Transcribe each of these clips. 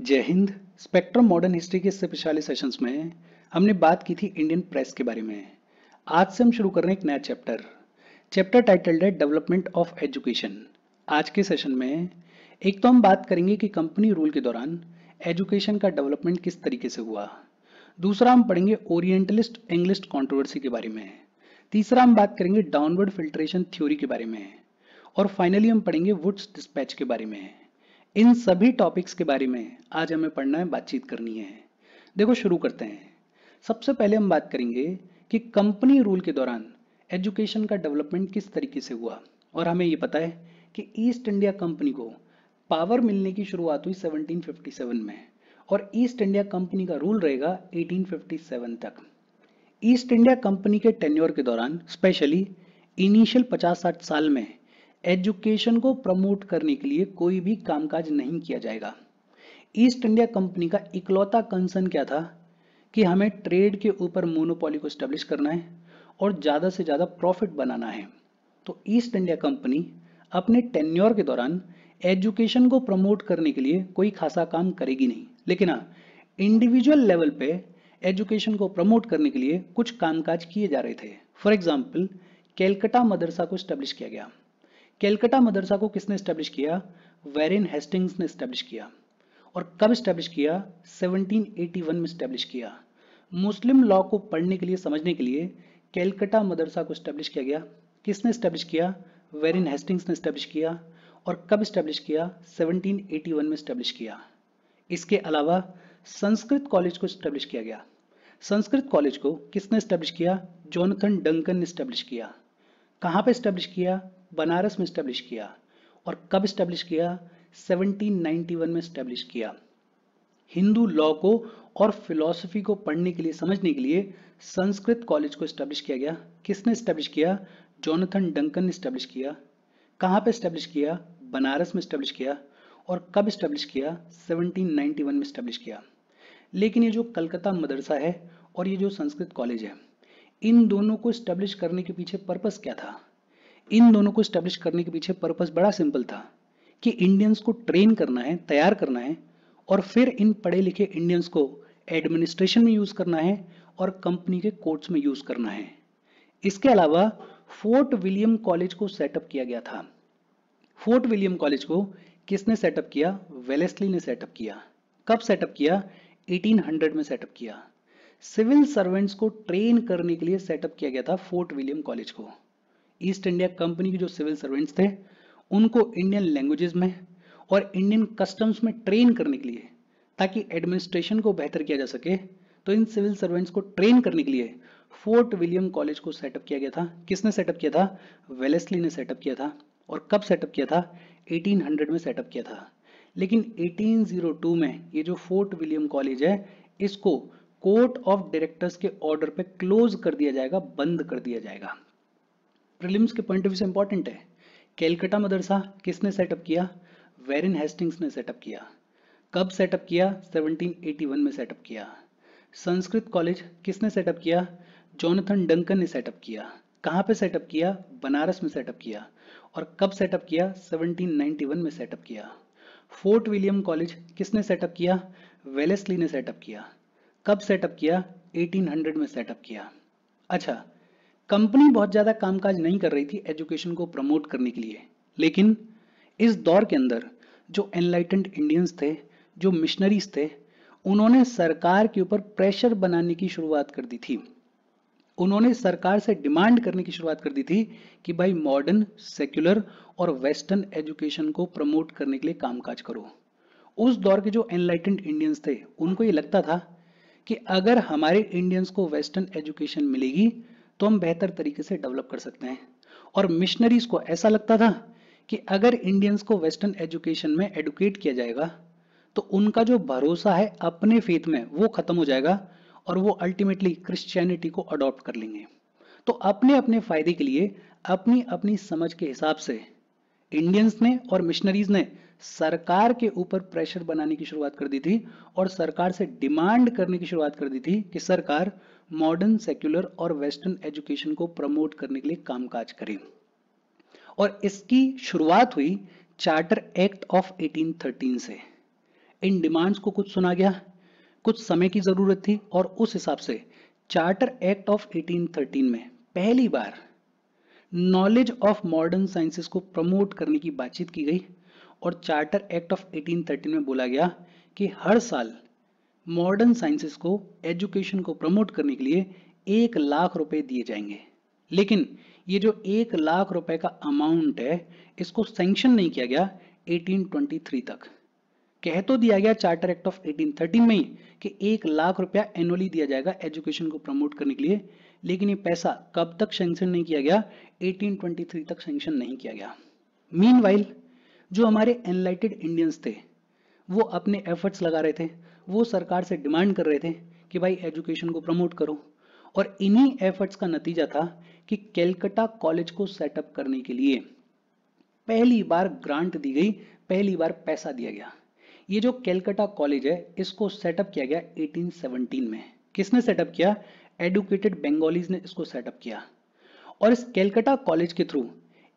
जय Hind. Spectrum modern history के इससे पिछले सेशंस में हमने बात की थी इंडियन प्रेस के बारे में। आज से हम शुरू कर रहे हैं एक नया चैप्टर टाइटल्ड है डेवलपमेंट ऑफ एजुकेशन। आज के सेशन में एक तो हम बात करेंगे कि कंपनी रूल के दौरान एजुकेशन का डेवलपमेंट किस तरीके से हुआ। दूसरा हम पढ़ेंगे ओरिएंटलिस्ट इंग्लिश कंट्रोवर्सी के बारे में। तीसरा हम बात करेंगे डाउनवर्ड फिल्ट्रेशन थ्योरी के बारे में। और फाइनली हम पढ़ेंगे वुड्स डिस्पैच के बारे में। इन सभी टॉपिक्स के बारे में आज हमें पढ़ना है, बातचीत करनी है। देखो शुरू करते हैं। सबसे पहले हम बात करेंगे कि कंपनी रूल के दौरान एजुकेशन का डेवलपमेंट किस तरीके से हुआ। और हमें ये पता है कि ईस्ट इंडिया कंपनी को पावर मिलने की शुरुआत हुई 1757 में और ईस्ट इंडिया कंपनी का रूल रहेगा 1857 तक। ईस्ट इंडिया कंपनी के टेन्योर के दौरान स्पेशली इनिशियल 50-60 साल में एजुकेशन को प्रमोट करने के लिए कोई भी कामकाज नहीं किया जाएगा। ईस्ट इंडिया कंपनी का इकलौता कंसर्न क्या था कि हमें ट्रेड के ऊपर मोनोपोली को स्टैब्लिश करना है और ज़्यादा से ज़्यादा प्रॉफिट बनाना है। तो ईस्ट इंडिया कंपनी अपने टेन्योर के दौरान एजुकेशन को प्रमोट करने के लिए कोई खासा काम करेगी नहीं, लेकिन हाँ इंडिविजुअल लेवल पे एजुकेशन को प्रमोट करने के लिए कुछ कामकाज किए जा रहे थे। फॉर एग्जाम्पल कैलकटा मदरसा को स्टैब्लिश किया गया। कैलकटा मदरसा को किसने स्टैब्लिश किया? वेरिन हेस्टिंग्स ने स्टैब्लिश किया। और कब स्टैब्लिश किया? 1781 में स्टैब्लिश किया। मुस्लिम लॉ को पढ़ने के लिए, समझने के लिए कैलकटा मदरसा को स्टैब्लिश किया गया। किसने स्टैब्लिश किया? वेरिन हेस्टिंग्स ने स्टैब्लिश किया। और कब स्टैब्लिश किया? 1781 में स्टैब्लिश किया। इसके अलावा संस्कृत कॉलेज को स्टैब्लिश किया गया। संस्कृत कॉलेज को किसने स्टैब्लिश किया? जोनाथन डंकन ने स्टैब्लिश किया। कहाँ पे स्टैब्लिश किया? बनारस में स्टैब्लिश किया। और कब स्टैब्लिश किया? 1791 में स्टैब्लिश किया। हिंदू लॉ को और फिलॉसफी को पढ़ने के लिए, समझने के लिए संस्कृत कॉलेज को स्टैब्लिश किया गया। किसने स्टैब्लिश किया? जोनाथन डंकन ने स्टैब्लिश किया। कहाँ पे स्टैब्लिश किया? बनारस में स्टैब्लिश किया। और कब स्टैब्लिश किया? 1791 में स्टैब्लिश किया। लेकिन ये जो कलकत्ता मदरसा है और ये जो संस्कृत कॉलेज है, इन दोनों को स्टैब्लिश करने के पीछे पर्पस क्या था? इन दोनों को स्टैब्लिश करने के पीछे पर्पस बड़ा सिंपल था कि इंडियंस को ट्रेन करना है, तैयार करना है और फिर इन पढ़े लिखे इंडियंस को एडमिनिस्ट्रेशन में यूज करना है और कंपनी के कोर्ट्स में यूज करना है। इसके अलावा फोर्ट विलियम कॉलेज को सेटअप किया गया था। फोर्ट विलियम कॉलेज को किसने सेटअप किया? वेलेस्ली ने सेटअप किया। कब सेटअप किया? 1800 में सेटअप किया। सिविल सर्वेंट्स को ट्रेन करने के लिए सेटअप किया गया था फोर्ट विलियम कॉलेज को। ईस्ट इंडिया कंपनी के जो सिविल सर्वेंट्स थे उनको इंडियन लैंग्वेजेस में और इंडियन कस्टम्स में ट्रेन करने के लिए, ताकि एडमिनिस्ट्रेशन को बेहतर किया जा सके, तो इन सिविल सर्वेंट्स को ट्रेन करने के लिए फोर्ट विलियम कॉलेज को सेटअप किया गया था। किसने सेटअप किया था? वेलेस्ली ने सेटअप किया था। और कब सेटअप किया था? 1800 में सेटअप किया था। लेकिन 1802 में ये जो फोर्ट विलियम कॉलेज है, इसको कोर्ट ऑफ डायरेक्टर्स के ऑर्डर पे क्लोज कर दिया जाएगा, बंद कर दिया जाएगा। प्रीलिम्स के पॉइंट ऑफ व्यू से इंपॉर्टेंट है। कैलकटा मदरसा किसने सेटअप किया? वेरिन हेस्टिंग्स ने सेटअप किया। कब सेटअप किया? 1781 में सेटअप किया। संस्कृत कॉलेज किसने सेटअप किया? जोनाथन डंकन ने सेटअप किया। कहाँ पे सेटअप किया? बनारस में सेटअप किया। और कब सेटअप किया? 1791 में सेटअप किया। फोर्ट विलियम कॉलेज किसने सेटअप किया? वेलेस्ली ने सेटअप किया। कब सेटअप किया? 1800 में सेटअप किया। अच्छा, कंपनी बहुत ज़्यादा कामकाज नहीं कर रही थी एजुकेशन को प्रमोट करने के लिए, लेकिन इस दौर के अंदर जो एनलाइटेंड इंडियंस थे, जो मिशनरीज थे, उन्होंने सरकार के ऊपर प्रेशर बनाने की शुरुआत कर दी थी। उन्होंने सरकार से डिमांड करने की शुरुआत कर दी थी कि भाई मॉडर्न, सेक्युलर और वेस्टर्न एजुकेशन को प्रमोट करने के लिए कामकाज करो। उस दौर के जो एनलाइटेंड इंडियंस थे उनको ये लगता था कि अगर हमारे इंडियंस को वेस्टर्न एजुकेशन मिलेगी तो हम बेहतर तरीके से डेवलप कर सकते हैं। और मिशनरीज को ऐसा लगता था कि अगर इंडियंस को वेस्टर्न एजुकेशन में एडुकेट किया जाएगा तो उनका जो भरोसा है अपने फेथ में वो खत्म हो जाएगा और वो अल्टीमेटली क्रिश्चियनिटी को अडॉप्ट कर लेंगे। तो अपने अपने फायदे के लिए, अपनी अपनी समझ के हिसाब से इंडियंस ने और मिशनरीज ने सरकार के ऊपर प्रेशर बनाने की शुरुआत कर दी थी और सरकार से डिमांड करने की शुरुआत कर दी थी कि सरकार मॉडर्न, सेक्युलर और वेस्टर्न एजुकेशन को प्रमोट करने के लिए कामकाज करे। और इसकी शुरुआत हुई चार्टर एक्ट ऑफ 1813 से। इन डिमांड्स को कुछ सुना गया, कुछ समय की जरूरत थी और उस हिसाब से चार्टर एक्ट ऑफ 1813 में पहली बार नॉलेज ऑफ मॉडर्न साइंसेस को प्रमोट करने की बातचीत की गई और चार्टर एक्ट ऑफ 1813 में बोला गया कि हर साल मॉडर्न साइंसेस को एजुकेशन को प्रमोट करने के लिए 1 लाख रुपए दिए जाएंगे। लेकिन ये जो 1 लाख रुपए का अमाउंट है इसको सैंक्शन नहीं किया गया 1823 तक। कह तो दिया गया चार्टर एक्ट ऑफ 1813 में ही कि 1 लाख रुपया एनुअली दिया जाएगा एजुकेशन को प्रमोट करने के लिए, लेकिन ये पैसा कब तक सैंक्शन नहीं किया गया, 1823 तक सैंक्शन नहीं किया गया। मीनवाइल जो हमारे एनलाइटेड इंडियंस थे वो अपने एफर्ट्स लगा रहे थे, वो सरकार से डिमांड कर रहे थे कि भाई एजुकेशन को प्रमोट करो, और इन्हीं एफर्ट्स का नतीजा था कि कैलकाटा कॉलेज को सेटअप करने के लिए पहली बार ग्रांट दी गई, पहली बार पैसा दिया गया। ये जो कैलकाटा कॉलेज है इसको सेटअप किया गया 1817 में। किसने सेटअप किया? एडुकेटेड बंगालीज ने इसको सेटअप किया। और इस कैलकाटा कॉलेज के through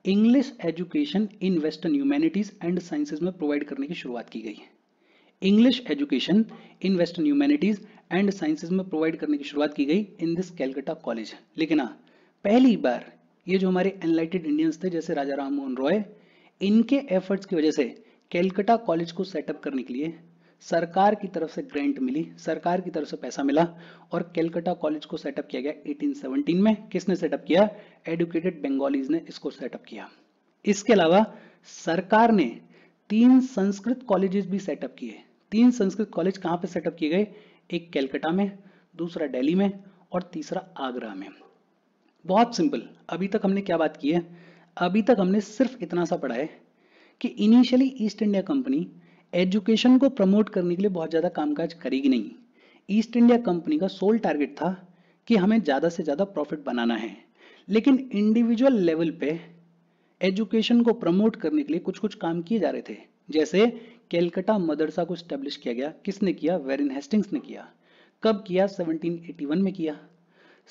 English education in western humanities and sciences में प्रोवाइड करने की शुरुआत की गई। English education in western humanities and sciences में प्रोवाइड करने की शुरुआत की गई इन दिस कैलकाटा कॉलेज। लेकिन हाँ, पहली बार ये जो हमारे एनलाइटेड इंडियंस थे जैसे राजा राम मोहन रॉय, इनके एफर्ट्स की वजह से कैलकाटा कॉलेज को सेटअप करने के लिए सरकार की तरफ से ग्रांट मिली, सरकार की तरफ से पैसा मिला और कैलकाटा कॉलेज को सेटअप किया गया 1817 में। किसने सेटअप किया? एडुकेटेड बंगालीज ने इसको सेटअप किया। इसके अलावा सरकार ने 3 संस्कृत कॉलेजेस भी सेटअप किए। 3 संस्कृत कॉलेज कहां पे सेटअप किए गए? एक कैलकाटा में, दूसरा दिल्ली में और तीसरा आगरा में। बहुत सिंपल। अभी तक हमने क्या बात की है? अभी तक हमने सिर्फ इतना सा पढ़ा है कि initially east India company education को प्रमोट करने के लिए बहुत ज़्यादा कामकाज करेगी नहीं। ईस्ट इंडिया कंपनी का सोल टारगेट था कि हमें ज़्यादा से ज़्यादा प्रॉफिट बनाना है, लेकिन इंडिविजुअल लेवल पे एजुकेशन को प्रमोट करने के लिए कुछ कुछ काम किए जा रहे थे। जैसे कैलकाटा मदरसा को स्टैब्लिश किया गया। किसने किया? वेरिन हेस्टिंग्स ने किया। कब किया? 1781 में किया।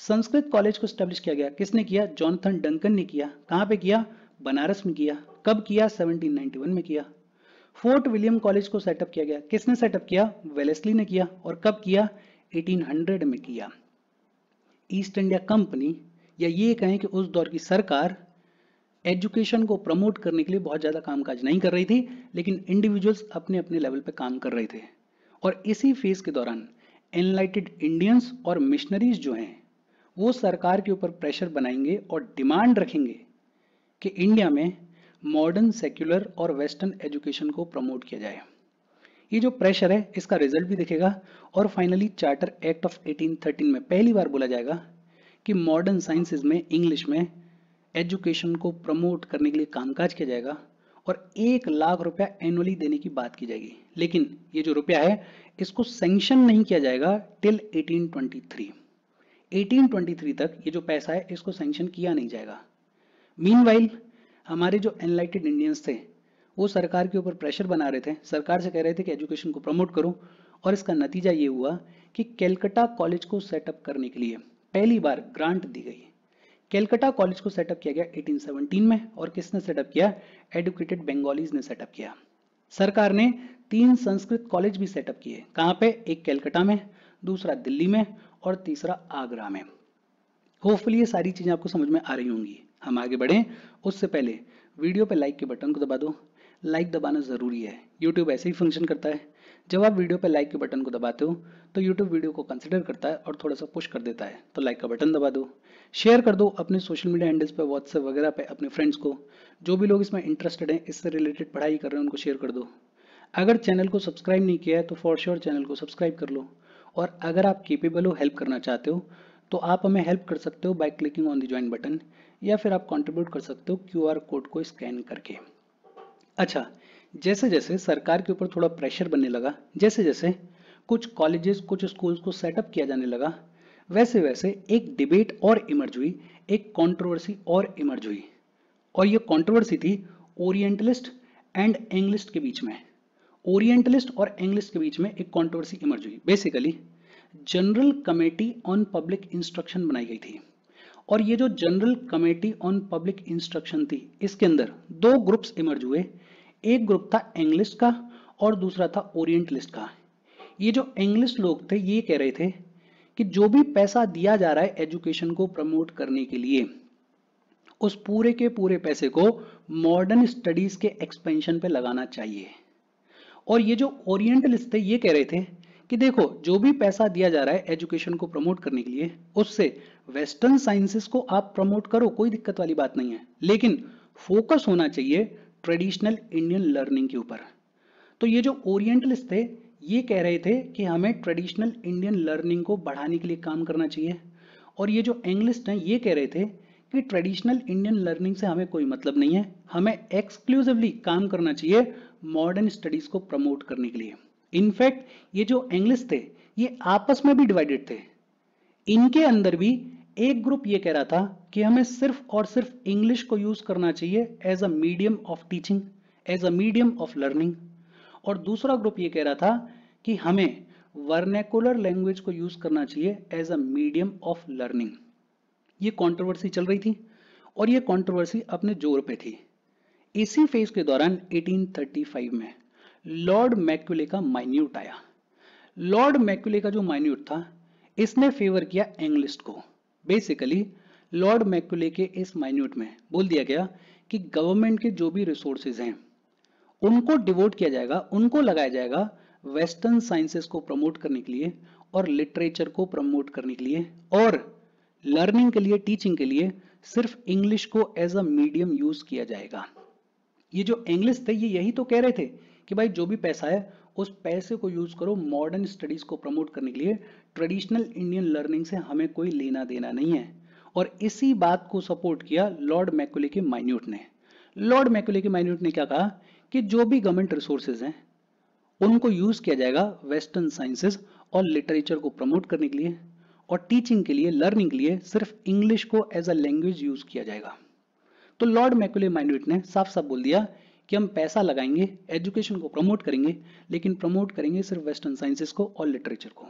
संस्कृत कॉलेज को स्टैब्लिश किया गया। किसने किया? जॉनथन डंकन ने किया। कहां पे किया? बनारस में किया। कब किया? 1791 में किया। फोर्ट विलियम कॉलेज को सेटअप किया गया। किसने सेटअप किया? वेलेस्ली ने किया। और कब किया? 1800 में किया। ईस्ट इंडिया कंपनी या ये कहें कि उस दौर की सरकार एजुकेशन को प्रमोट करने के लिए बहुत ज्यादा कामकाज नहीं कर रही थी, लेकिन इंडिविजुअल्स अपने अपने लेवल पे काम कर रहे थे। और इसी फेज के दौरान एनलाइटेड इंडियंस और मिशनरीज जो हैं वो सरकार के ऊपर प्रेशर बनाएंगे और डिमांड रखेंगे कि इंडिया में मॉडर्न सेक्युलर और वेस्टर्न एजुकेशन को प्रमोट किया जाए। ये जो प्रेशर है इसका रिजल्ट भी दिखेगा और फाइनली चार्टर एक्ट ऑफ 1813 में पहली बार बोला जाएगा कि मॉडर्न साइंसेज में, इंग्लिश में एजुकेशन को प्रमोट करने के लिए कामकाज किया जाएगा और 1 लाख रुपया एनुअली देने की बात की जाएगी। लेकिन ये जो रुपया है इसको सैंक्शन नहीं किया जाएगा टिल 1823। 1823 तक ये जो पैसा है इसको सैंक्शन किया नहीं जाएगा। मीनवाइल हमारे जो एनलाइटेड इंडियंस थे वो सरकार के ऊपर प्रेशर बना रहे थे, सरकार से कह रहे थे कि एजुकेशन को प्रमोट करो, और इसका नतीजा ये हुआ कि कैलकाटा कॉलेज को सेटअप करने के लिए पहली बार ग्रांट दी गई। कैलकाटा कॉलेज को सेटअप किया गया 1817 में और किसने सेटअप किया? एडुकेटेड बंगालीज ने सेटअप किया। सरकार ने 3 संस्कृत कॉलेज भी सेटअप किए। कहां पे? एक कैलकाटा में, दूसरा दिल्ली में और तीसरा आगरा में। होपफुली ये सारी चीजें आपको समझ में आ रही होंगी। हम आगे बढ़ें उससे पहले वीडियो पे लाइक के बटन को दबा दो। लाइक दबाना जरूरी है। यूट्यूब ऐसे ही फंक्शन करता है, जब आप वीडियो पे लाइक के बटन को दबाते हो तो यूट्यूब वीडियो को कंसिडर करता है और थोड़ा सा पुश कर देता है। तो लाइक का बटन दबा दो, शेयर कर दो अपने सोशल मीडिया हैंडल्स पे, व्हाट्सएप वगैरह पे अपने फ्रेंड्स को। जो भी लोग इसमें इंटरेस्टेड हैं, इससे रिलेटेड पढ़ाई कर रहे हैं, उनको शेयर कर दो। अगर चैनल को सब्सक्राइब नहीं किया है तो फॉर श्योर चैनल को सब्सक्राइब कर लो। और अगर आप केपेबल हो, हेल्प करना चाहते हो, तो आप हमें हेल्प कर सकते हो by clicking on the join button, या फिर आप कंट्रीब्यूट कर सकते हो QR कोड को स्कैन करके। अच्छा, जैसे जैसे सरकार के ऊपर थोड़ा प्रेशर बनने लगा, जैसे जैसे कुछ कॉलेजेस, कुछ स्कूल्स को सेटअप किया जाने लगा, वैसे वैसे एक डिबेट और इमर्ज हुई, एक कंट्रोवर्सी और इमर्ज हुई। और ये कंट्रोवर्सी थी ओरिएंटलिस्ट एंड एंग्लिस्ट के बीच में। ओरिएंटलिस्ट और एंग्लिस्ट के बीच में एक कंट्रोवर्सी इमर्ज हुई। Basically general committee on public instruction बनाई गई थी, और ये जो general committee on public instruction थी इसके अंदर 2 ग्रुप्स इमर्ज हुए। एक ग्रुप था एंग्लिस्ट का और दूसरा था ओरिएंटलिस्ट का। ये जो इंग्लिश लोग थे ये कह रहे थे कि जो भी पैसा दिया जा रहा है एजुकेशन को प्रमोट करने के लिए, उस पूरे के पूरे पैसे को मॉडर्न स्टडीज के एक्सपेंशन पे लगाना चाहिए। और ये जो ओरिएंटलिस्ट थे ये कह रहे थे कि देखो जो भी पैसा दिया जा रहा है एजुकेशन को प्रमोट करने के लिए, उससे वेस्टर्न साइंसेस को आप प्रमोट करो, कोई दिक्कत वाली बात नहीं है, लेकिन फोकस होना चाहिए ट्रेडिशनल इंडियन लर्निंग के ऊपर। तो ये जो ओरिएंटलिस्ट थे ये कह रहे थे कि हमें ट्रेडिशनल इंडियन लर्निंग को बढ़ाने के लिए काम करना चाहिए, और ये जो इंग्लिस्ट हैं ये कह रहे थे कि ट्रेडिशनल इंडियन लर्निंग से हमें कोई मतलब नहीं है, हमें एक्सक्लूसिवली काम करना चाहिए मॉडर्न स्टडीज को प्रमोट करने के लिए। इनफैक्ट ये जो इंग्लिश थे ये आपस में भी डिवाइडेड थे। इनके अंदर भी एक ग्रुप ये कह रहा था कि हमें सिर्फ और सिर्फ इंग्लिश को यूज करना चाहिए as a medium of teaching, as a medium of learning, और दूसरा ग्रुप ये कह रहा था कि हमें वर्नेकुलर लैंग्वेज को यूज करना चाहिए as a medium of learning. ये कंट्रोवर्सी चल रही थी और ये कंट्रोवर्सी अपने जोर पे थी। इसी फेज के दौरान 1835 में लॉर्ड मैक्यूले का माइन्यूट आया। लॉर्ड मैक्यूले का जो माइन्यूट था इसने फेवर किया इंग्लिश को। बेसिकली लॉर्ड मैक्यूले के इस माइन्यूट में बोल दिया गया कि गवर्नमेंट के जो भी रिसोर्सेज हैं उनको डिवोट किया जाएगा, उनको लगाया जाएगा वेस्टर्न साइंसेस को प्रमोट करने के लिए और लिटरेचर को प्रमोट करने के लिए, और लर्निंग के लिए, टीचिंग के लिए सिर्फ इंग्लिश को एज अ मीडियम यूज किया जाएगा। ये जो इंग्लिश थे ये यही तो कह रहे थे कि भाई जो भी पैसा है उस पैसे को यूज करो मॉडर्न स्टडीज को प्रमोट करने के लिए, ट्रेडिशनल इंडियन लर्निंग से हमें कोई लेना देना नहीं है। और इसी बात को सपोर्ट किया लॉर्ड मैक्यूले के माइन्यूट ने। लॉर्ड मैक्यूले के माइन्यूट ने क्या कहा कि जो भी गवर्नमेंट रिसोर्सेज हैं उनको यूज किया जाएगा वेस्टर्न साइंसेस और लिटरेचर को प्रमोट करने के लिए, और टीचिंग के लिए, लर्निंग के लिए सिर्फ इंग्लिश को एज अ लैंग्वेज यूज किया जाएगा। तो लॉर्ड मैक्यूले माइन्यूट ने साफ साफ बोल दिया कि हम पैसा लगाएंगे, एजुकेशन को प्रमोट करेंगे, लेकिन प्रमोट करेंगे सिर्फ वेस्टर्न साइंसेस को और लिटरेचर को।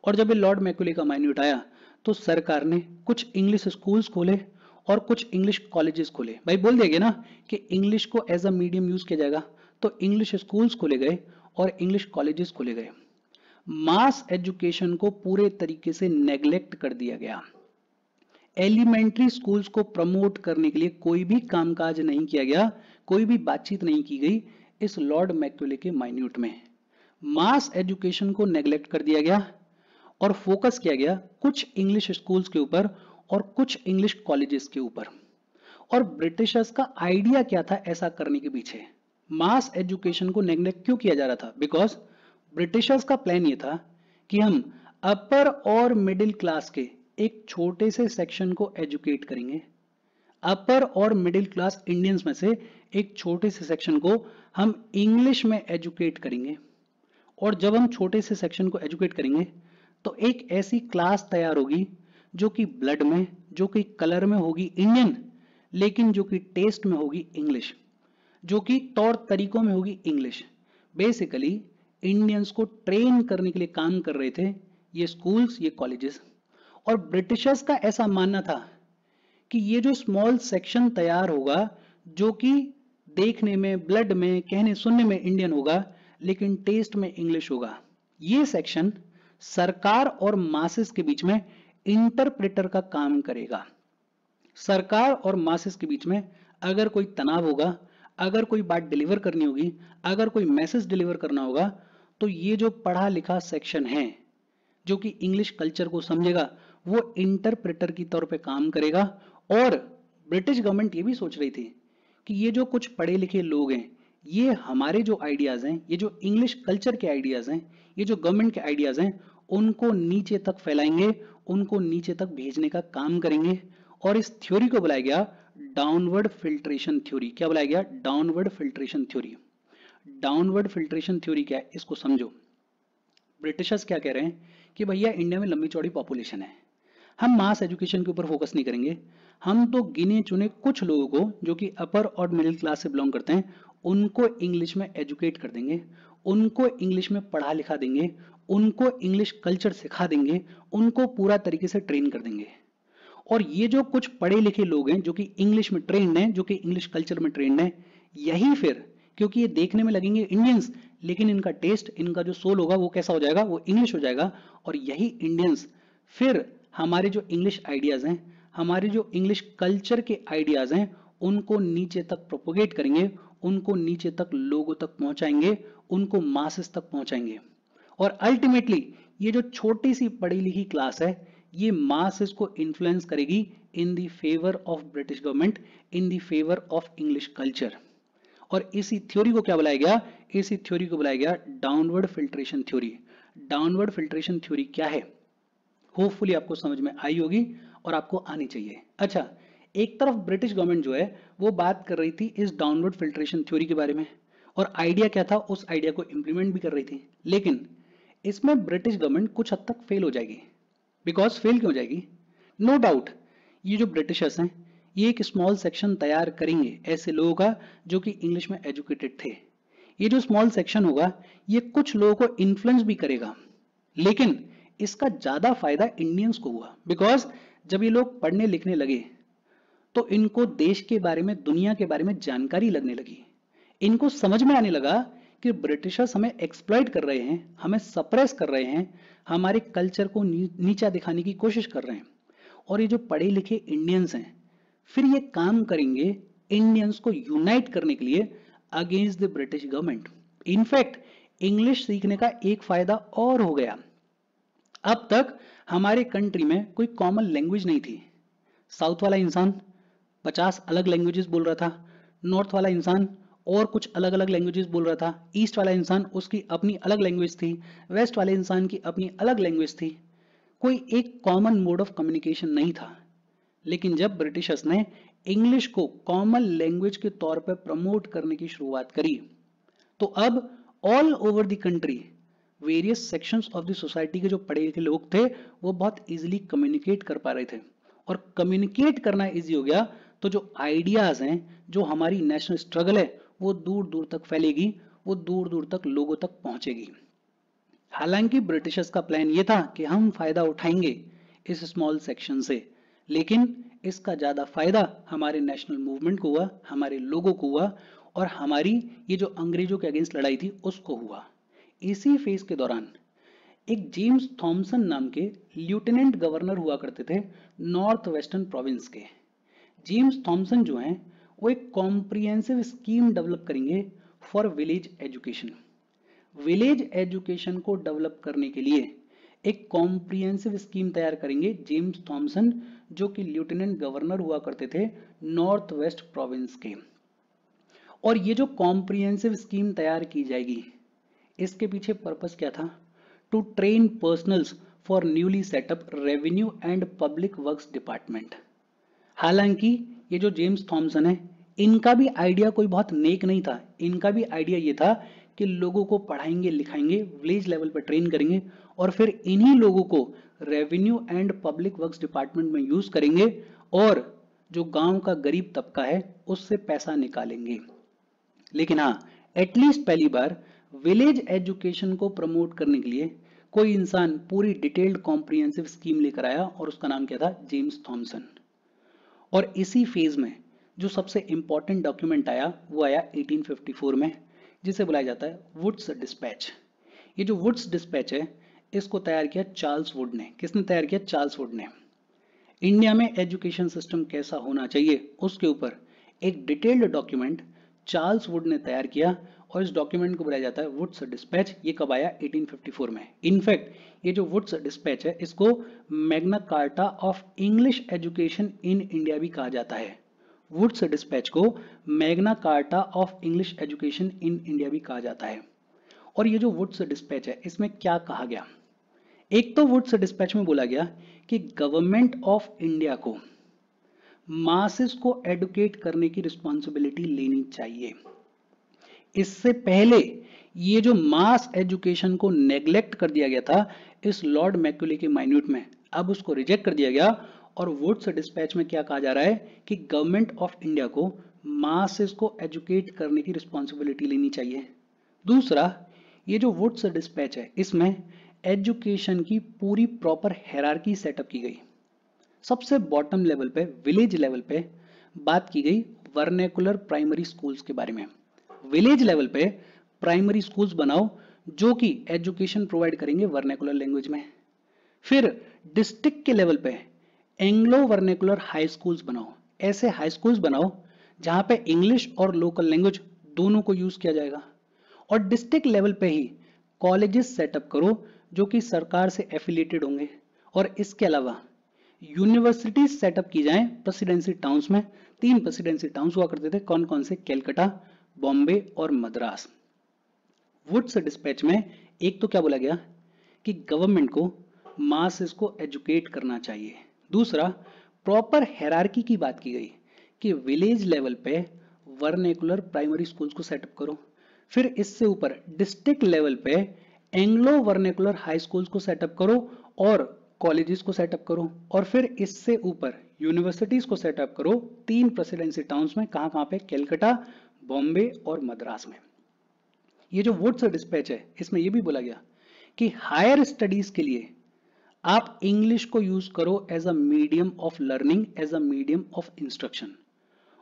और जब ये लॉर्ड मैक्यूले का माइन्यूट आया तो सरकार ने कुछ इंग्लिश स्कूल्स खोले और कुछ इंग्लिश कॉलेजेस खोले। भाई बोल दिया गया ना कि इंग्लिश को एज अ मीडियम यूज किया जाएगा, तो इंग्लिश स्कूल्स खोले गए और इंग्लिश कॉलेजेस खोले गए। मास एजुकेशन को पूरे तरीके से नेग्लेक्ट कर दिया गया। एलिमेंट्री स्कूल्स को प्रमोट करने के लिए कोई भी कामकाज नहीं किया गया, कोई भी बातचीत नहीं की गई इस लॉर्ड मैक्यूले के माइन्यूट में। मास एजुकेशन को नेग्लेक्ट कर दिया गया और फोकस किया गया कुछ इंग्लिश स्कूल्स के ऊपर और कुछ इंग्लिश कॉलेजेस के ऊपर। और ब्रिटिशर्स का आइडिया क्या था ऐसा करने के पीछे? मास एजुकेशन को नेग्लेक्ट क्यों किया जा रहा था? बिकॉज ब्रिटिशर्स का प्लान ये था कि हम अपर और मिडिल क्लास के एक छोटे से सेक्शन को एजुकेट करेंगे। अपर और मिडिल क्लास इंडियंस में से एक छोटे से सेक्शन को हम इंग्लिश में एजुकेट करेंगे, और जब हम छोटे से सेक्शन को एजुकेट करेंगे तो एक ऐसी क्लास तैयार होगी जो कि ब्लड में, जो कि कलर में होगी इंडियन, लेकिन जो कि टेस्ट में होगी इंग्लिश, जो कि तौर तरीकों में होगी इंग्लिश। बेसिकली इंडियंस को ट्रेन करने के लिए काम कर रहे थे ये स्कूल्स, ये कॉलेजेस। और ब्रिटिशर्स का ऐसा मानना था कि ये जो स्मॉल सेक्शन तैयार होगा जो कि देखने में, ब्लड में, कहने सुनने में इंडियन होगा लेकिन टेस्ट में इंग्लिश होगा, ये सेक्शन सरकार और मासेस के बीच में इंटरप्रेटर का काम करेगा। सरकार और मासेस के बीच में अगर कोई तनाव होगा, अगर कोई बात डिलीवर करनी होगी, अगर कोई मैसेज डिलीवर करना होगा, तो ये जो पढ़ा लिखा सेक्शन है जो कि इंग्लिश कल्चर को समझेगा वो इंटरप्रेटर की तौर पे काम करेगा। और ब्रिटिश गवर्नमेंट ये भी सोच रही थी कि ये जो कुछ पढ़े लिखे लोग हैं ये हमारे जो आइडियाज हैं, ये जो इंग्लिश कल्चर के आइडियाज हैं, ये जो गवर्नमेंट के आइडियाज हैं, उनको नीचे तक फैलाएंगे, उनको नीचे तक भेजने का काम करेंगे। और इस थ्योरी को बुलाया गया डाउनवर्ड फिल्ट्रेशन थ्योरी। क्या बुलाया गया? Downward filtration theory. Downward filtration theory क्या है इसको समझो। ब्रिटिशर्स क्या कह रहे हैं कि भैया इंडिया में लंबी चौड़ी पॉपुलेशन है, हम मास एजुकेशन के ऊपर फोकस नहीं करेंगे, हम तो गिने चुने कुछ लोगों को जो कि अपर और मिडिल क्लास से बिलोंग करते हैं उनको इंग्लिश में एजुकेट कर देंगे, उनको इंग्लिश में पढ़ा लिखा देंगे, उनको इंग्लिश कल्चर सिखा देंगे, उनको पूरा तरीके से ट्रेन कर देंगे। और ये जो कुछ पढ़े लिखे लोग हैं जो कि इंग्लिश में ट्रेंड हैं, जो कि इंग्लिश कल्चर में ट्रेंड हैं, यही फिर क्योंकि ये देखने में लगेंगे इंडियंस लेकिन इनका टेस्ट, इनका जो सोल होगा वो कैसा हो जाएगा, वो इंग्लिश हो जाएगा। और यही इंडियंस फिर हमारे जो इंग्लिश आइडियाज हैं, हमारे जो इंग्लिश कल्चर के आइडियाज हैं, उनको नीचे तक प्रोपोगेट करेंगे, उनको नीचे तक लोगों तक पहुंचाएंगे, उनको मासेस तक पहुंचाएंगे। और अल्टीमेटली ये जो छोटी सी पढ़ी लिखी क्लास है, ये मासेस को इन्फ्लुएंस करेगी in the favour of British government, in the favour of English culture. और इसी थ्योरी को क्या बुलाया गया, इसी थ्योरी को बुलाया गया downward filtration theory. Downward filtration theory क्या है, होपफुली आपको समझ में आई होगी और आपको आनी चाहिए। अच्छा, एक तरफ ब्रिटिश गवर्नमेंट जो है वो बात कर रही थी इस डाउनवर्ड फिल्ट्रेशन थ्योरी के बारे में, और आइडिया क्या था, उस आइडिया को इंप्लीमेंट भी कर रही थी। लेकिन इसमें ब्रिटिश गवर्नमेंट कुछ हद तक फेल हो जाएगी। बिकॉज फेल क्यों हो जाएगी, नो डाउट ये जो ब्रिटिशर्स हैं ये एक स्मॉल सेक्शन तैयार करेंगे ऐसे लोगों का जो कि इंग्लिश में एजुकेटेड थे। ये जो स्मॉल सेक्शन होगा ये कुछ लोगों को इन्फ्लुएंस भी करेगा, लेकिन इसका ज्यादा फायदा इंडियंस को हुआ। बिकॉज जब ये लोग पढ़ने लिखने लगे तो इनको देश के बारे में, दुनिया के बारे में जानकारी लगने लगी। इनको समझ में आने लगा कि ब्रिटिशर्स हमें एक्सप्लॉइट कर रहे हैं, हमें सप्रेस कर रहे हैं, हमारे कल्चर को नीचा दिखाने की कोशिश कर रहे हैं। और ये जो पढ़े लिखे इंडियंस हैं फिर ये काम करेंगे इंडियंस को यूनाइट करने के लिए against the British government. In fact English सीखने का एक फायदा और हो गया, अब तक हमारे कंट्री में कोई कॉमन लैंग्वेज नहीं थी। साउथ वाला इंसान 50 अलग लैंग्वेजेस बोल रहा था, नॉर्थ वाला इंसान और कुछ अलग अलग लैंग्वेजेस बोल रहा था, ईस्ट वाला इंसान उसकी अपनी अलग लैंग्वेज थी, वेस्ट वाले इंसान की अपनी अलग लैंग्वेज थी। कोई एक कॉमन मोड ऑफ कम्युनिकेशन नहीं था। लेकिन जब ब्रिटिशर्स ने इंग्लिश को कॉमन लैंग्वेज के तौर पर प्रमोट करने की शुरुआत करी, तो अब all over the country various sections of the society के जो पढ़े लिखे लोग थे वो बहुत इजीली कम्युनिकेट कर पा रहे थे। और कम्युनिकेट करना इजी हो गया तो जो आइडियाज हैं, जो हमारी नेशनल स्ट्रगल है, वो दूर दूर तक फैलेगी, वो दूर दूर तक लोगों तक पहुंचेगी। हालांकि ब्रिटिशर्स का प्लान ये था कि हम फायदा उठाएंगे इस स्मॉल सेक्शन से, लेकिन इसका ज्यादा फायदा हमारे नेशनल मूवमेंट को हुआ, हमारे लोगों को हुआ, और हमारी ये जो अंग्रेजों के अगेंस्ट लड़ाई थी उसको हुआ। इसी फेज के दौरान एक जेम्स थॉमसन नाम के लेफ्टिनेंट गवर्नर हुआ करते थे नॉर्थ वेस्टर्न प्रोविंस के। जेम्स थॉमसन जो हैं वो एक कॉम्प्रिहेंसिव स्कीम डेवलप करेंगे for village education. Village education को डेवलप करने के लिए एक कॉम्प्रिहेंसिव स्कीम तैयार करेंगे जेम्स थॉमसन, जो कि लेफ्टिनेंट गवर्नर हुआ करते थे नॉर्थ वेस्ट प्रोविंस के। और ये जो कॉम्प्रिहेंसिव स्कीम तैयार की जाएगी, इसके पीछे पर्पस क्या था, to train personnels for newly set up revenue and public works department. हालांकि ये जो जेम्स थॉमसन है इनका भी आइडिया कोई बहुत नेक नहीं था। इनका भी आइडिया ये था कि लोगों को पढ़ाएंगे लिखाएंगे, विलेज लेवल पर ट्रेन करेंगे और फिर इन्हीं लोगों को revenue and public works department में यूज करेंगे और जो गांव का गरीब तबका है उससे पैसा निकालेंगे। लेकिन हाँ, एटलीस्ट पहली बार विलेज एजुकेशन को प्रमोट करने के लिए कोई इंसान पूरी डिटेल्ड कॉम्प्रिहेंसिव स्कीम लेकर आया और उसका नाम क्या था, जेम्स थॉमसन। और इसी फेज में जो सबसे इंपॉर्टेंट डॉक्यूमेंट आया वो आया 1854 में, जिसे बुलाया जाता है वुड्स डिस्पैच। ये जो वुड्स डिस्पैच है इसको तैयार किया चार्ल्स वुड ने। किसने तैयार किया, चार्ल्स वुड ने। इंडिया में एजुकेशन सिस्टम कैसा होना चाहिए उसके ऊपर एक डिटेल्ड डॉक्यूमेंट चार्ल्स वुड ने तैयार किया और इस डॉक्यूमेंट को बुलाया जाता है वुड्स डिस्पैच। ये कब आया, 1854 में। इनफैक्ट ये जो वुड्स डिस्पैच है इसको Magna carta of English education in India भी कहा जाता है। वुड्स डिस्पैच को Magna carta of English education in India भी कहा जाता है। और ये जो वुड्स डिस्पैच है इसमें क्या कहा गया, एक तो वुड्स डिस्पैच में बोला गया कि गवर्नमेंट ऑफ इंडिया को मासेस को एडुकेट करने की रिस्पॉन्सिबिलिटी लेनी चाहिए। इससे पहले ये जो मास एजुकेशन को नेग्लेक्ट कर दिया गया था इस लॉर्ड मैक्यूले के माइन्यूट में, अब उसको रिजेक्ट कर दिया गया और वुड्स डिस्पैच में क्या कहा जा रहा है कि गवर्नमेंट ऑफ इंडिया को मासेस को एजुकेट करने की रिस्पॉन्सिबिलिटी लेनी चाहिए। दूसरा, ये जो वुड्स डिस्पैच है इसमें एजुकेशन की पूरी प्रॉपर हायरार्की सेटअप की गई। सबसे बॉटम लेवल पे, विलेज लेवल पे बात की गई वर्नेकुलर प्राइमरी स्कूल्स के बारे में। विलेज लेवल पे प्राइमरी स्कूल्स बनाओ जो कि एजुकेशन प्रोवाइड करेंगे वर्नेकुलर लैंग्वेज में। फिर डिस्ट्रिक्ट के लेवल पे एंग्लो वर्नेकुलर हाई स्कूल्स बनाओ, ऐसे हाई स्कूल्स बनाओ जहां पे इंग्लिश और लोकल लैंग्वेज दोनों को यूज किया जाएगा। और डिस्ट्रिक्ट लेवल पे ही कॉलेजेस सेटअप करो जो कि सरकार से एफिलिएटेड होंगे। और इसके अलावा यूनिवर्सिटीज सेटअप की जाएं प्रेसिडेंसी टाउन्स में। 3 प्रेसिडेंसी टाउन्स हुआ करते थे, कौन कौन से? कैलकाटा, बॉम्बे और मद्रास। वुड्स डिस्पैच में एक तो क्या बोला गया कि गवर्नमेंट को मासेस को एजुकेट करना चाहिए। दूसरा, प्रॉपर हायरार्की की बात की गई कि विलेज लेवल पे वर्नेकुलर प्राइमरी स्कूल्स को सेटअप करो। फिर इससे ऊपर डिस्ट्रिक्ट लेवल पे एंग्लो वर्नेकुलर हाई स्कूल्स को सेटअप करो और कॉलेजेस को सेटअप करो। और फिर इससे ऊपर यूनिवर्सिटीज को सेटअप करो 3 प्रेसिडेंसी टाउन्स में। कहां कहां पे? कैलकाटा, बॉम्बे और मद्रास में। ये जो वुड्स डिस्पैच है इसमें यह भी बोला गया कि हायर स्टडीज के लिए आप इंग्लिश को यूज करो as a medium of learning, as a medium of instruction.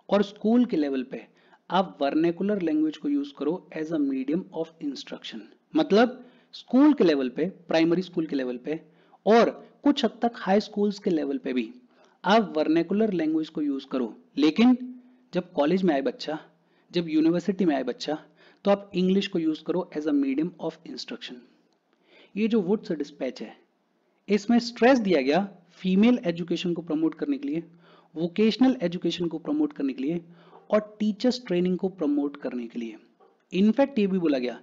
और स्कूल के लेवल पे आप वर्नेकुलर लैंग्वेज को यूज करो as a medium of instruction. मतलब स्कूल के लेवल पे, प्राइमरी स्कूल के लेवल पे और कुछ हद तक हाई स्कूल्स के लेवल पे भी आप वर्नेकुलर लैंग्वेज को यूज करो। लेकिन जब कॉलेज में आए बच्चा, जब यूनिवर्सिटी में आए बच्चा, तो आप इंग्लिश को यूज करो as a medium of instruction. ये जो वुड्स डिस्पैच है इसमें स्ट्रेस दिया गया फीमेल एजुकेशन को प्रमोट करने के लिए, वोकेशनल एजुकेशन को प्रमोट करने के लिए और टीचर्स ट्रेनिंग को प्रमोट करने के लिए। इनफैक्ट ये भी बोला गया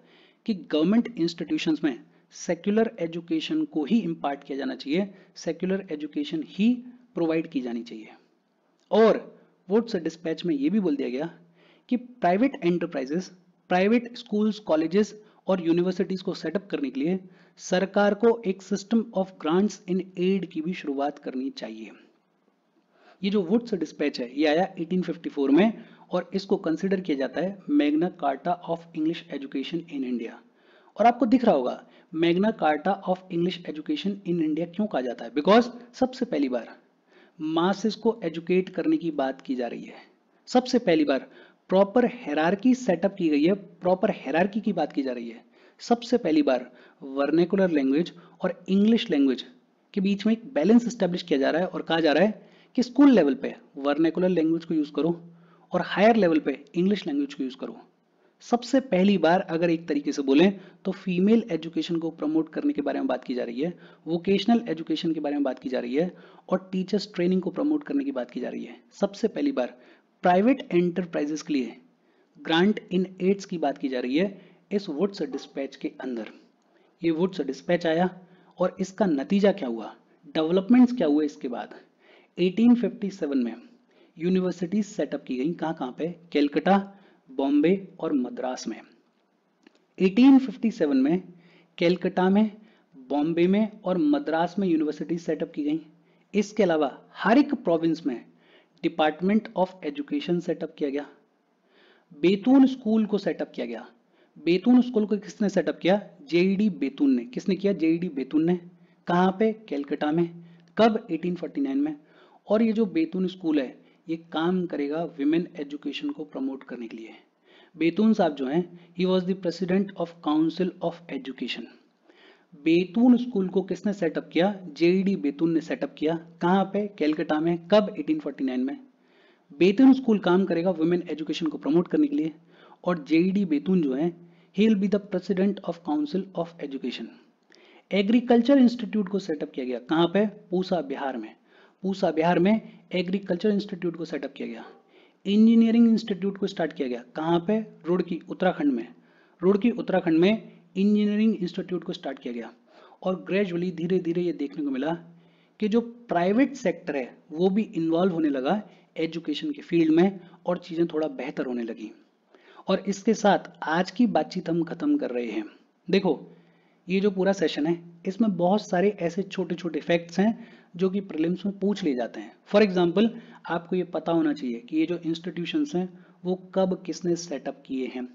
कि गवर्नमेंट इंस्टीट्यूशंस में सेक्युलर एजुकेशन को ही इंपार्ट किया जाना चाहिए, सेक्युलर एजुकेशन ही प्रोवाइड की जानी चाहिए। और वुड्स डिस्पैच में ये भी बोल दिया गया कि private enterprises, private schools, colleges और यूनिवर्सिटीज को सेटअप करने के लिए सरकार को एक system of grants in aid की भी शुरुआत करनी चाहिए। ये जो वुड्स डिस्पैच है ये आया 1854 में और इसको कंसिडर किया जाता है Magna carta of English education in India. और आपको दिख रहा होगा Magna carta of English education in India क्यों कहा जाता है? बिकॉज सबसे पहली बार मासेस को एजुकेट करने की बात की जा रही है। सबसे पहली बार प्रॉपर हायरार्की सेटअप की गई है, प्रॉपर हायरार्की की बात की जा रही है। सबसे पहली बार वर्नेकुलर लैंग्वेज और इंग्लिश लैंग्वेज के बीच में एक बैलेंस एस्टेब्लिश किया जा रहा है और कहा जा रहा है कि स्कूल लेवल पे वर्नेकुलर लैंग्वेज को यूज करो और हायर लेवल पे इंग्लिश लैंग्वेज को यूज करो। सबसे पहली बार अगर एक तरीके से बोलें तो फीमेल एजुकेशन को प्रमोट करने के बारे में बात की जा रही है, वोकेशनल एजुकेशन के बारे में बात की जा रही है और टीचर्स ट्रेनिंग को प्रमोट करने की बात की जा रही है। सबसे पहली बार प्राइवेट एंटरप्राइजेस के लिए ग्रांट इन एड्स की बात की जा रही है इस वुड्स डिस्पैच के अंदर। ये वुड्स डिस्पैच आया और इसका नतीजा क्या हुआ, डेवलपमेंट्स क्या हुए इसके बाद? 1857 में यूनिवर्सिटीज सेटअप की गई। कहां कहां पे? कैलकाटा, बॉम्बे और मद्रास में। 1857 में कैलकाटा में, बॉम्बे में और मद्रास में यूनिवर्सिटीज सेटअप की गई। इसके अलावा हर एक प्रोविंस में डिपार्टमेंट ऑफ एजुकेशन सेटअप किया गया। बैतूल स्कूल को सेटअप किया गया। बैतूल स्कूल को किसने सेटअप किया? जेईडी बैतूल ने। किसने किया? जेईडी बैतूल ने। कहां पे? कैलकाटा में। कब? 1849 में। और ये जो बैतूल स्कूल है ये काम करेगा विमेन एजुकेशन को प्रमोट करने के लिए। बैतूल साहब जो हैं he was the president of council of education. Betul school को किसने सेटअप किया? जेईडी बैतूल ने सेटअप किया। कहां पे? कैलकाटा में। कब? 1849 में। बैतूल स्कूल काम करेगा वुमेन एजुकेशन को प्रमोट करने के लिए और जेईडी बैतूल जो है he will be the president of council of education. Agriculture institute को सेटअप किया गया। कहां पे? पूसा, बिहार में। पूसा, बिहार में एग्रीकल्चर इंस्टीट्यूट को सेटअप किया गया। इंजीनियरिंग इंस्टीट्यूट को स्टार्ट किया गया। कहां पे? रुड़की, उत्तराखंड में। रुड़की, उत्तराखंड में इंजीनियरिंग इंस्टीट्यूट को स्टार्ट किया गया। और ग्रेजुअली धीरे धीरे ये देखने को मिला कि जो प्राइवेट सेक्टर है वो भी इन्वॉल्व होने लगा एजुकेशन के फील्ड में और चीजें थोड़ा बेहतर होने लगी। और इसके साथ आज की बातचीत हम खत्म कर रहे हैं। देखो ये जो पूरा सेशन है इसमें बहुत सारे ऐसे छोटे छोटे फैक्ट्स हैं जो कि प्रीलिम्स में पूछ लिए जाते हैं। फॉर एग्जाम्पल आपको ये पता होना चाहिए कि ये जो इंस्टीट्यूशंस हैं वो कब किसने सेटअप किए हैं।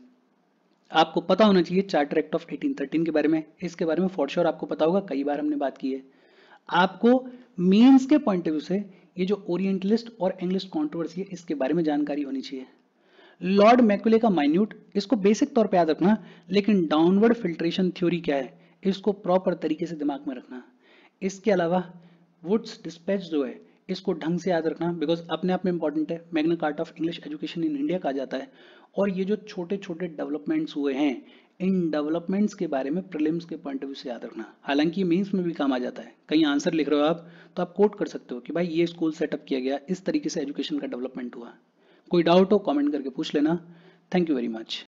आपको पता होना चाहिए चार्टर एक्ट ऑफ 1813 के बारे में। इसके बारे में फॉर श्योर आपको पता होगा, कई बार हमने बात की है। आपको मीन्स के पॉइंट ऑफ व्यू से ये जो ओरिएंटलिस्ट और इंग्लिश कंट्रोवर्सी है इसके बारे में जानकारी होनी चाहिए। लॉर्ड मैकुले का माइन्यूट, इसको बेसिक तौर पे याद रखना, लेकिन डाउनवर्ड फिल्ट्रेशन थ्योरी क्या है इसको प्रॉपर तरीके से दिमाग में रखना। इसके अलावा वुड्स डिस्पैच जो है इसको ढंग से याद रखना, बिकॉज अपने आप में इंपॉर्टेंट है, Magna carta of English education in India कहा जाता है। और ये जो छोटे छोटे डेवलपमेंट्स हुए हैं, इन डेवलपमेंट्स के बारे में प्रीलिम्स के पॉइंट ऑफ व्यू से याद रखना। हालांकि मेंस में भी काम आ जाता है, कहीं आंसर लिख रहे हो आप तो आप कोट कर सकते हो कि भाई ये स्कूल सेटअप किया गया, इस तरीके से एजुकेशन का डेवलपमेंट हुआ। कोई डाउट हो कमेंट करके पूछ लेना। Thank you very much.